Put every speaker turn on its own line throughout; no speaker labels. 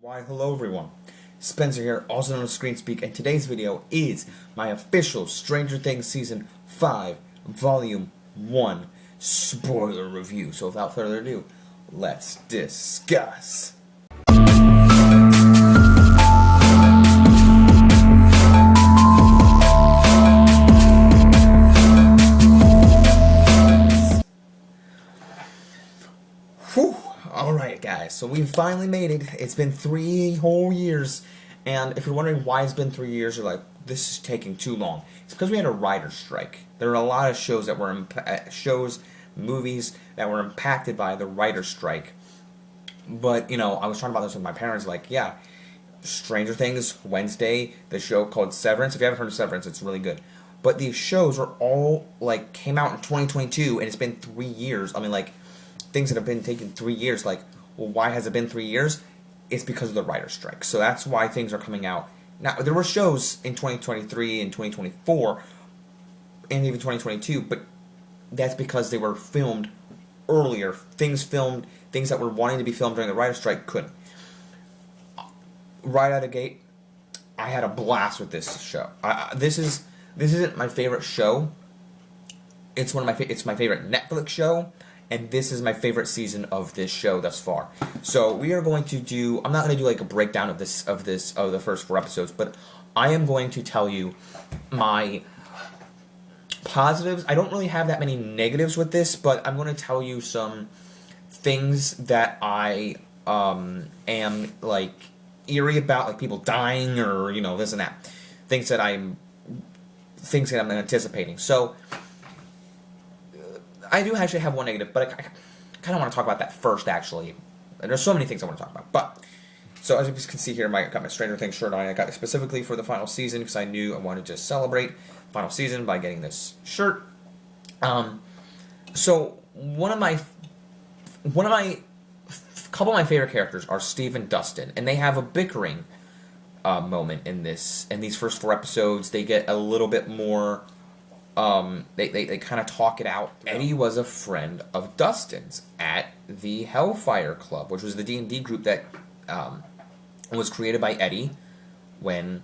Why, hello everyone. Spencer here, also known as ScreenSpeak, and today's video is my official Stranger Things Season 5, Volume 1 spoiler review. So without further ado, let's discuss. Whew. Alright guys, so we finally made it. It's been 3 whole years, and if you're wondering why it's been 3 years, you're like, this is taking too long. It's because we had a writer's strike. There were a lot of shows that were movies that were impacted by the writer's strike. But, you know, I was talking about this with my parents, like, yeah, Stranger Things, Wednesday, the show called Severance. If you haven't heard of Severance, it's really good. But these shows are all, like, came out in 2022, and it's been 3 years. I mean, like, things that have been taking 3 years, like, well, why has it been 3 years? It's because of the writer's strike. So that's why things are coming out. Now, there were shows in 2023 and 2024, and even 2022, but that's because they were filmed earlier. Things that were wanting to be filmed during the writer's strike couldn't. Right out of the gate, I had a blast with this show. This isn't my favorite show. It's my favorite Netflix show. And this is my favorite season of this show thus far. So we are going to do. I'm not going to do like a breakdown of the first 4 episodes, but I am going to tell you my positives. I don't really have that many negatives with this, but I'm going to tell you some things that I am like eerie about, like people dying or this and that. Things that I'm anticipating. So I do actually have one negative, but I kind of want to talk about that first, actually. And there's so many things I want to talk about. But, so as you can see here, I got my Stranger Things shirt on. I got it specifically for the final season because I knew I wanted to celebrate the final season by getting this shirt. So, couple of my favorite characters are Steve and Dustin. And they have a bickering moment in these first 4 episodes. They get a little bit more. They kind of talk it out. Eddie was a friend of Dustin's at the Hellfire Club, which was the D&D group that was created by Eddie when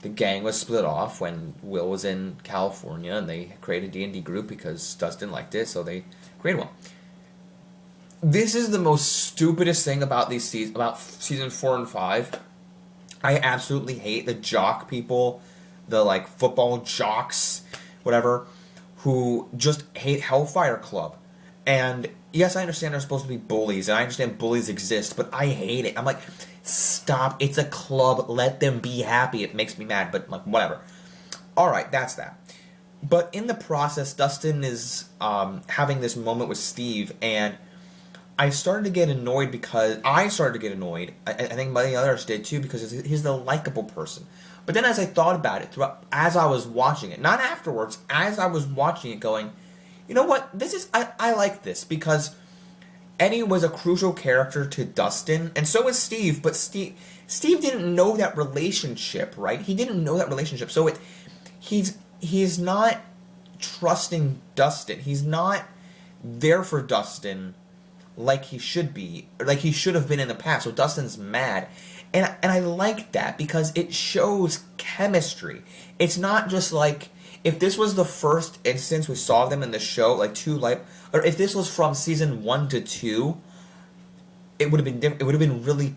the gang was split off, when Will was in California, and they created a D&D group because Dustin liked it, so they created one. This is the most stupidest thing about season 4 and 5. I absolutely hate the jock people, the like football jocks, whatever, who just hate Hellfire Club. And yes, I understand they're supposed to be bullies, and I understand bullies exist, but I hate it. I'm like, stop, it's a club, let them be happy. It makes me mad, but like, whatever. Alright, that's that. But in the process, Dustin is having this moment with Steve, and I started to get annoyed because I think many others did too, because he's the likable person. But then as I thought about it, as I was watching it, not afterwards, as I was watching it going, you know what, I like this, because Eddie was a crucial character to Dustin, and so was Steve, but Steve didn't know that relationship, right? He didn't know that relationship, so he's not trusting Dustin. He's not there for Dustin like he should be, or like he should have been in the past, so Dustin's mad. And I like that because it shows chemistry. It's not just like, if this was the first instance we saw them in the show, like or if this was from season 1 to 2, it would have been different. It would have been really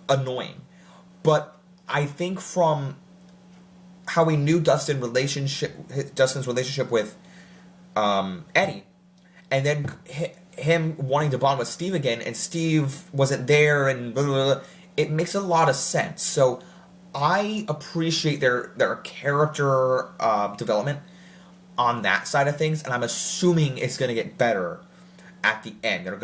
annoying. But I think from how we knew Dustin's relationship with Eddie, and then him wanting to bond with Steve again, and Steve wasn't there, and blah, blah, blah, it makes a lot of sense. So I appreciate their character development on that side of things, and I'm assuming it's gonna get better at the end. They're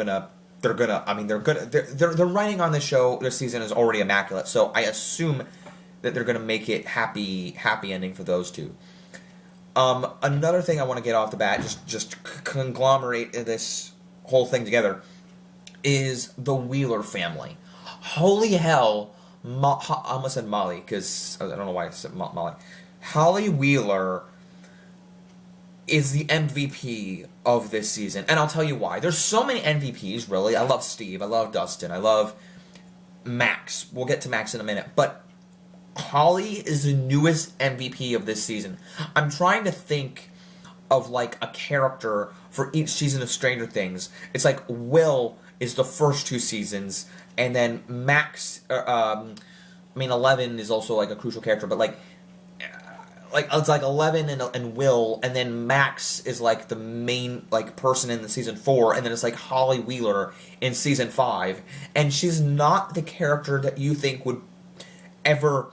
writing on the show. Their season is already immaculate, so I assume that they're gonna make it happy ending for those two. Another thing I want to get off the bat, just conglomerate this whole thing together, is the Wheeler family. Holy hell, I almost said Molly, because I don't know why I said Molly. Holly Wheeler is the MVP of this season, and I'll tell you why. There's so many MVPs, really. I love Steve, I love Dustin, I love Max. We'll get to Max in a minute, but Holly is the newest MVP of this season. I'm trying to think of like a character for each season of Stranger Things. It's like Will is the first 2 seasons, and then Max. 11 is also like a crucial character, but like it's like 11 and Will, and then Max is like the main like person in the season 4, and then it's like Holly Wheeler in season 5, and she's not the character that you think would ever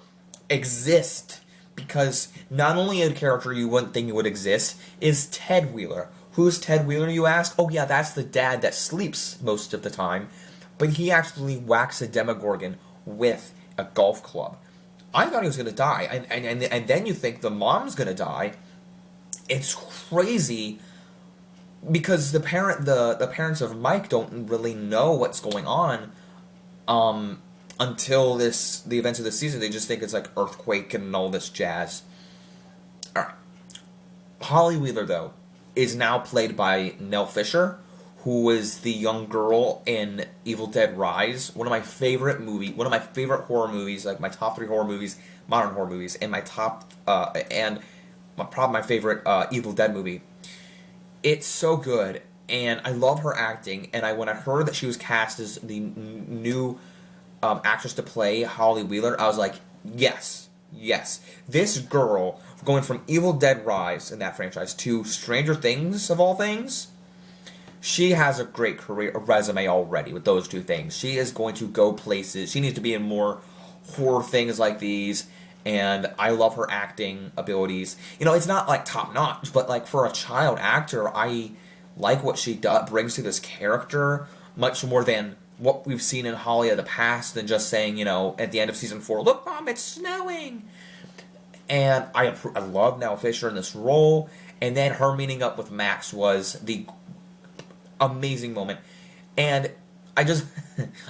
exist, because not only a character you wouldn't think would exist is Ted Wheeler. Who's Ted Wheeler, you ask? Oh yeah, that's the dad that sleeps most of the time, but he actually whacks a Demogorgon with a golf club. I thought he was going to die, and then you think the mom's going to die. It's crazy because the parents of Mike don't really know what's going on until the events of the season. They just think it's like earthquake and all this jazz. All right, Holly Wheeler though is now played by Nell Fisher, who is the young girl in Evil Dead Rise, one of my favorite horror movies, like my top 3 horror movies, modern horror movies, and my probably my favorite Evil Dead movie. It's so good, and I love her acting. And when I heard that she was cast as the new actress to play Holly Wheeler, I was like, yes. This girl going from Evil Dead Rise in that franchise to Stranger Things of all things. She has a great resume already with those 2 things. She is going to go places. She needs to be in more horror things like these, and I love her acting abilities. It's not like top notch, but like for a child actor, I like what she brings to this character much more than what we've seen in Holly of the past, than just saying, at the end of season 4, look, Mom, it's snowing. And I love Nell Fisher in this role, and then her meeting up with Max was the amazing moment. And I just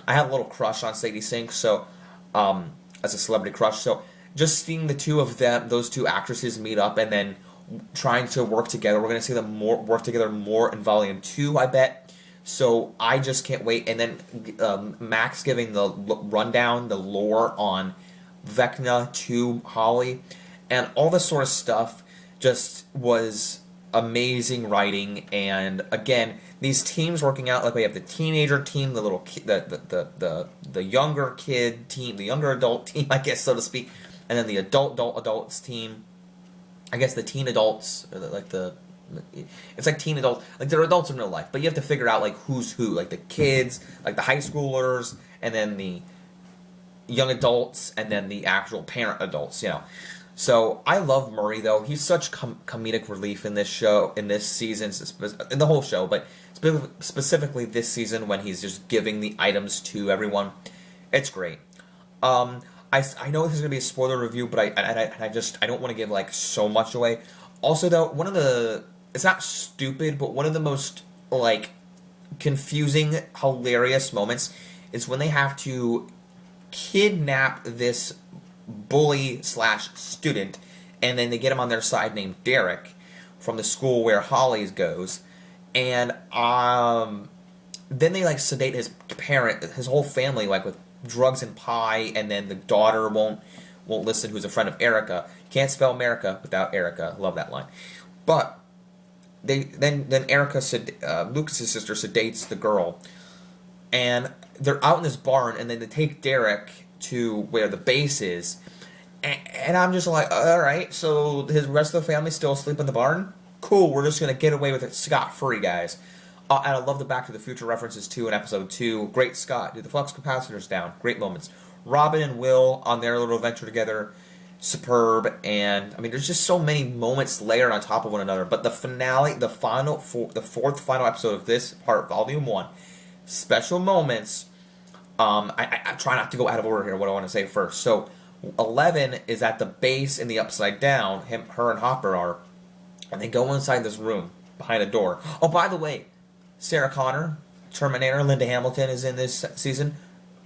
I have a little crush on Sadie Sink, so as a celebrity crush, so just seeing the 2 of them, those 2 actresses meet up and then trying to work together. We're going to see them work together more in volume 2, I bet. So I just can't wait. And then Max giving the rundown, the lore on Vecna to Holly, and all this sort of stuff just was amazing writing. And again, these teams working out, like we have the teenager team, the little the younger kid team, the younger adult team, I guess, so to speak, and then the adults team. I guess the teen adults, it's like teen adults, like they're adults in real life, but you have to figure out like who's who, like the kids, like the high schoolers, and then the young adults, and then the actual parent adults, So I love Murray though. He's such comedic relief in this season, in the whole show, but specifically this season when he's just giving the items to everyone. It's great. I know this is gonna be a spoiler review, but I don't want to give like so much away. Also though, it's not stupid, but one of the most like confusing, hilarious moments is when they have to kidnap this bully/student, and then they get him on their side named Derek from the school where Holly goes, and then they like sedate his whole family like with drugs and pie, and then the daughter won't listen, who's a friend of Erica. You can't spell America without Erica. Love that line. But then Erica Lucas's sister sedates the girl, and they're out in this barn, and then they take Derek to where the base is, and I'm just like, all right, so his rest of the family still asleep in the barn? Cool, we're just gonna get away with it scot-free, guys. And I love the Back to the Future references too in episode 2. Great Scott, dude, the flux capacitor's down. Great moments. Robin and Will on their little adventure together, superb. And I mean, there's just so many moments layered on top of one another. But the finale, the fourth final episode of this part, volume 1, special moments. I try not to go out of order here. What I want to say first. So 11 is at the base in the Upside Down. Her and Hopper are, and they go inside this room behind a door. Oh, by the way, Sarah Connor, Terminator, Linda Hamilton is in this season.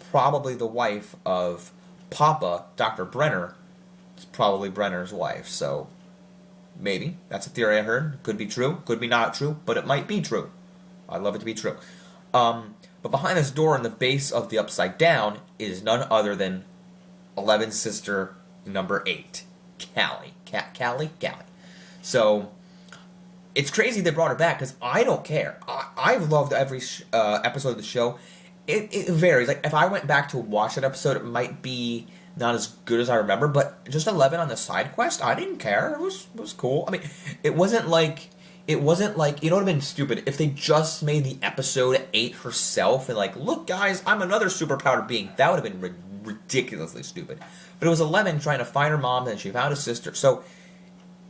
Probably the wife of Papa, Dr. Brenner. It's probably Brenner's wife. So maybe that's a theory I heard. Could be true. Could be not true. But it might be true. I'd love it to be true. But behind this door in the base of the Upside Down is none other than 11's sister, number 8, Callie. Callie? So, it's crazy they brought her back, because I don't care. I've loved every episode of the show. It varies. Like, if I went back to watch that episode, it might be not as good as I remember, but just 11 on the side quest, I didn't care. It was cool. I mean, it wasn't like, you know, it would have been stupid if they just made the episode 8 herself and like, look guys, I'm another superpowered being. That would have been ridiculously stupid. But it was 11 trying to find her mom, and she found his sister. So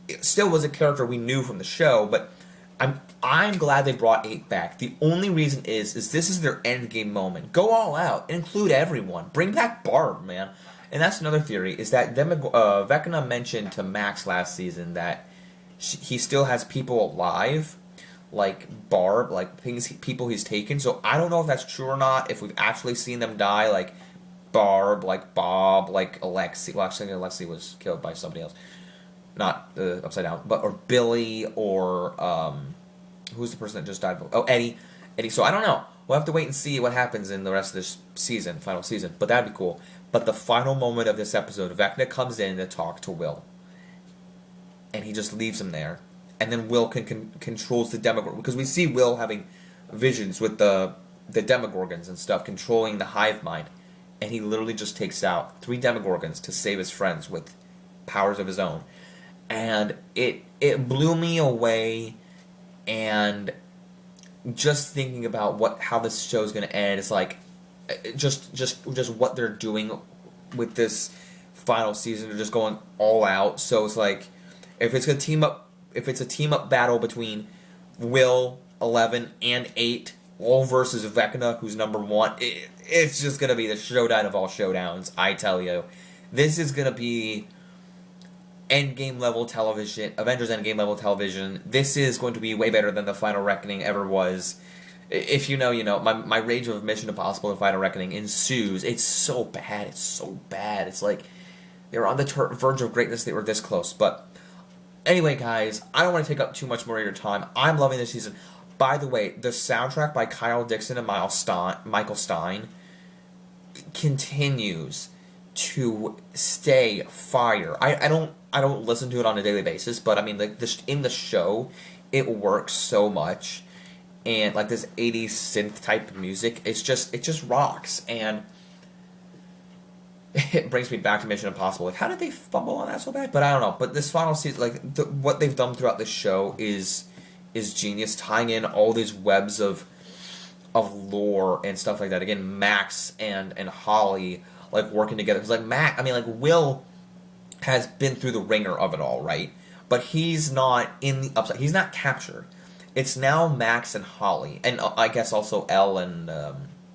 it still was a character we knew from the show, but I'm glad they brought 8 back. The only reason is this is their endgame moment. Go all out. Include everyone. Bring back Barb, man. And that's another theory, is that Vecna mentioned to Max last season that he still has people alive, like Barb, like people he's taken. So I don't know if that's true or not, if we've actually seen them die, like Barb, like Bob, like Alexi. Well, actually, Alexi was killed by somebody else. Not the Upside Down, but or Billy, or who's the person that just died? Oh, Eddie. So I don't know. We'll have to wait and see what happens in the rest of this season, final season. But that'd be cool. But the final moment of this episode, Vecna comes in to talk to Will, and he just leaves him there. And then Will controls the Demogorgon, because we see Will having visions with the Demogorgons and stuff, controlling the hive mind, and he literally just takes out 3 Demogorgons to save his friends with powers of his own. And it blew me away, and just thinking about how this show is going to end, it's like just what they're doing with this final season. They're just going all out. So it's like, if it's a team up battle between Will, 11, and 8, all versus Vecna, who's number 1, it's just going to be the showdown of all showdowns. I tell you, this is going to be Endgame level television, Avengers Endgame level television. This is going to be way better than the Final Reckoning ever was. If you know, you know. My rage of Mission Impossible and Final Reckoning ensues. It's so bad. It's like they were on the verge of greatness. They were this close. But anyway, guys, I don't want to take up too much more of your time. I'm loving this season. By the way, the soundtrack by Kyle Dixon and Michael Stein continues to stay fire. I don't listen to it on a daily basis, but I mean, like, in the show, it works so much, and like this 80s synth type of music, it just rocks, and it brings me back to Mission Impossible. Like, how did they fumble on that so bad? But I don't know. But this final season, like what they've done throughout the show is genius, tying in all these webs of lore and stuff like that. Again, Max and Holly, like, working together, because like Will has been through the ringer of it all, right? But he's not in the Upside. He's not captured. It's now Max and Holly, and I guess also Elle and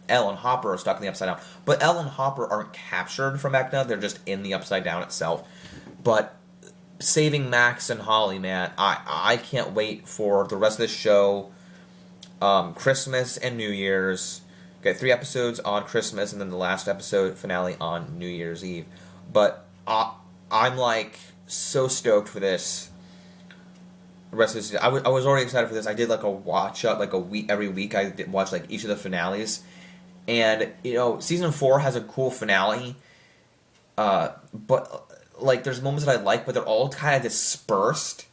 Hopper are stuck in the Upside Down. But Elle and Hopper aren't captured from Vecna; they're just in the Upside Down itself. But saving Max and Holly, man, I can't wait for the rest of the show. Christmas and New Year's. Got 3 episodes on Christmas, and then the last episode finale on New Year's Eve. But I'm like so stoked for this. The rest of the season, I was already excited for this. I did like a watch up, like a week every week. I did watch like each of the finales, and you know, season 4 has a cool finale. But like, there's moments that I like, but they're all kind of dispersed.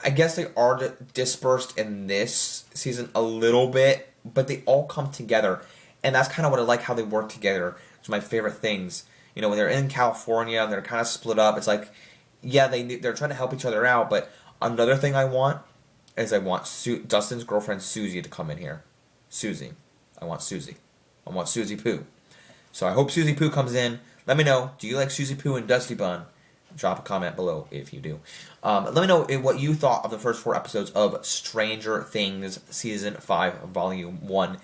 I guess they are dispersed in this season a little bit, but they all come together, and that's kind of what I like, how they work together. It's my favorite things. You know, when they're in California and they're kind of split up, it's like, yeah, they're trying to help each other out, but another thing I want is I want Dustin's girlfriend Susie to come in here. Susie. I want Susie. I want Susie Poo. So I hope Susie Poo comes in. Let me know, do you like Susie Poo and Dusty Bun? Drop a comment below if you do. Let me know what you thought of the first 4 episodes of Stranger Things Season 5, Volume 1,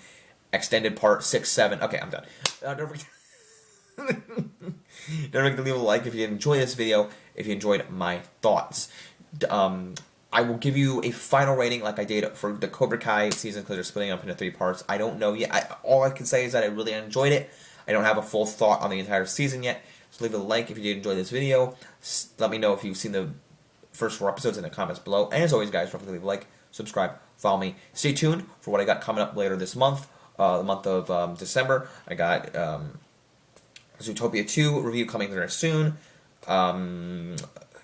Extended Part 6, 7. Okay, I'm done. Don't forget to leave a like if you enjoyed this video, if you enjoyed my thoughts. I will give you a final rating like I did for the Cobra Kai season, because they're splitting up into 3 parts. I don't know yet. All I can say is that I really enjoyed it. I don't have a full thought on the entire season yet. So leave a like if you did enjoy this video. Let me know if you've seen the first 4 episodes in the comments below. And as always, guys, don't forget to leave a like, subscribe, follow me. Stay tuned for what I got coming up later this month. the month of December. I got Zootopia 2 review coming very soon. Welcome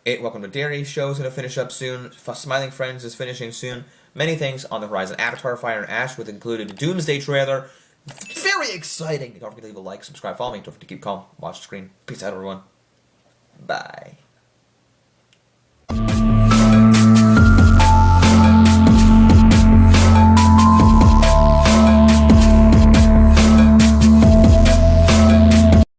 to Dairy show is going to finish up soon. Smiling Friends is finishing soon. Many things on the horizon. Avatar, Fire and Ash with included a Doomsday trailer. Very exciting. Don't forget to leave a like, subscribe, follow me. Don't forget to keep calm. Watch the screen. Peace out, everyone. Bye.